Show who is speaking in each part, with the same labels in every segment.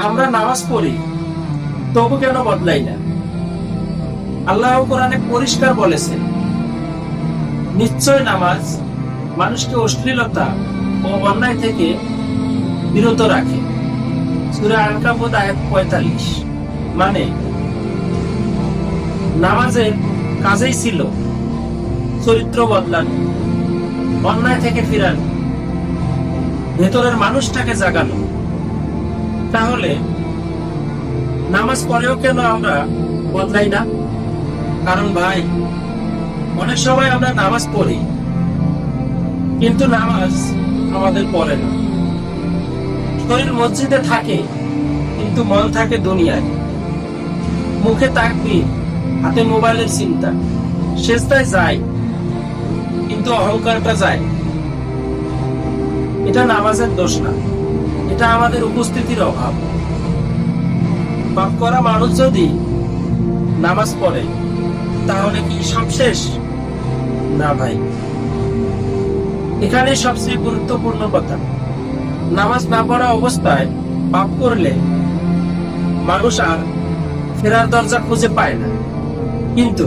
Speaker 1: আমরা নামাজ পড়ি, তবু কেন বদলাই না? আল্লাহ কোরআনে পরিষ্কার বলেছেন, নিশ্চয় নামাজ মানুষকে অশ্লীলতা ও অন্যায় থেকে বিরত রাখে। সূরা আনকাবুত আয়াত 45। মানে নামাজের কাজেই ছিল চরিত্র বদলানো, অন্যায় থেকে ফিরানো, ভেতরের মানুষটাকে জাগানো। তাহলে নামাজ পড়েও কেন আমরা বদলাই না? কারণ ভাই, অনেক সময় আমরা নামাজ পড়ি, কিন্তু নামাজ আমাদের পড়ে না। শরীর মসজিদে থাকে, কিন্তু মন থাকে দুনিয়ায়। মুখে তাকবীর, হাতে মোবাইলের চিন্তা, সেজদায় যায়, কিন্তু অহংকারটা যায়। এটা নামাজের দোষ না, এটা আমাদের উপস্থিতির অভাব। পাপ করা মানুষ যদি নামাজ পড়ে, তাহলে কি সব শেষ? না ভাই, এখানে সবচেয়ে গুরুত্বপূর্ণ কথা, নামাজ না পড়া অবস্থায় পাপ করলে মানুষ আর ফেরার দরজা খুঁজে পায় না, কিন্তু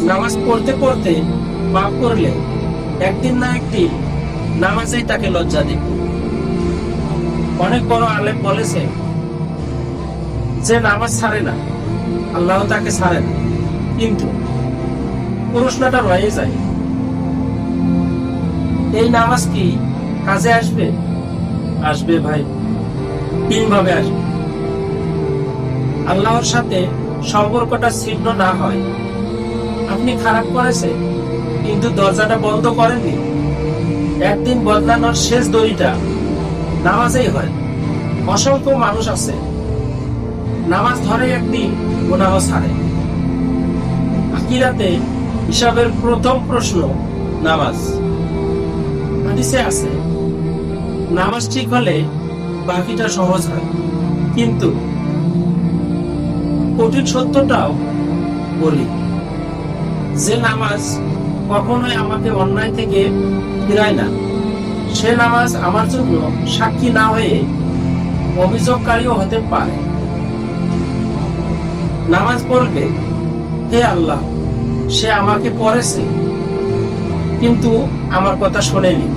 Speaker 1: নামাজ পড়তে পড়তে পাপ করলে একদিন না একদিন নামাজেই তাকে লজ্জা দেবে। অনেক বড় আলেম বলেছে, যে নামাজ ছাড়ে না, আল্লাহ তাকে ছাড়ে না। কিন্তু প্রশ্নটা রয়ে যায়, এই নামাজ কি কাজে আসবে? আসবে ভাই, তিনভাবে আসবে। আল্লাহর সাথে সম্পর্কটা ছিন্ন না হয়। আপনি খারাপ করেছে, কিন্তু দরজাটা বন্ধ করেননি। একদিন বদলানোর শেষ দড়িটা নামাজেই হয়। অসংখ্য মানুষ আছে, নামাজ ধরে একদিন গুনাহ ছাড়ে। আখিরাতে হিসাবের প্রথম প্রশ্ন নামাজ। হাদিসে আছে, নামাজ ঠিক হলে বাকিটা সহজ হয়। কিন্তু কঠিন সত্যটাও বলি, যে নামাজ কখনোই আমাকে অন্যায় থেকে ফিরায় না, সে নামাজ আমার জন্য সাক্ষী না হয়ে অভিযোগকারীও হতে পারে। নামাজ পড়বে, হে আল্লাহ, সে আমাকে পড়েছে, কিন্তু আমার কথা শোনেনি।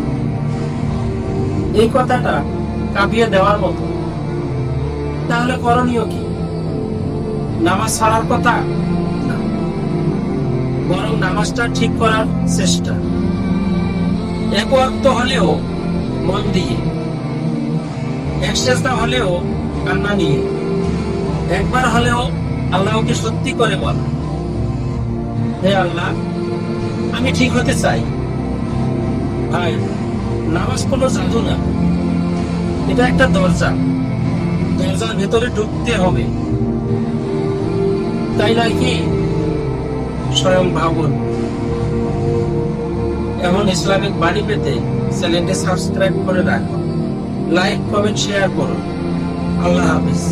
Speaker 1: এই কথাটা কাঁপিয়ে দেওয়ার মতো। তাহলে করণীয় কি? নামাজ ছাড়ার কথা না, বরং নামাজটা ঠিক করার চেষ্টা। এক ওয়াক্ত হলেও মন দিয়ে, এক সেজদা হলেও কান্না নিয়ে, একবার হলেও আল্লাহকে সত্যি করে বলা, হে আল্লাহ, আমি ঠিক হতে চাই। ভাই, নামাজ কোনো জাদু না, এটা একটা দরজা। দরজার ভেতরে ঢুকতে হবে, তাই নয় কি? স্বয়ং ভাবুন। এমন ইসলামিক বাণী পেতে চ্যানেলটি সাবস্ক্রাইব করে রাখুন, লাইক, কমেন্ট, শেয়ার করুন। আল্লাহ হাফেজ।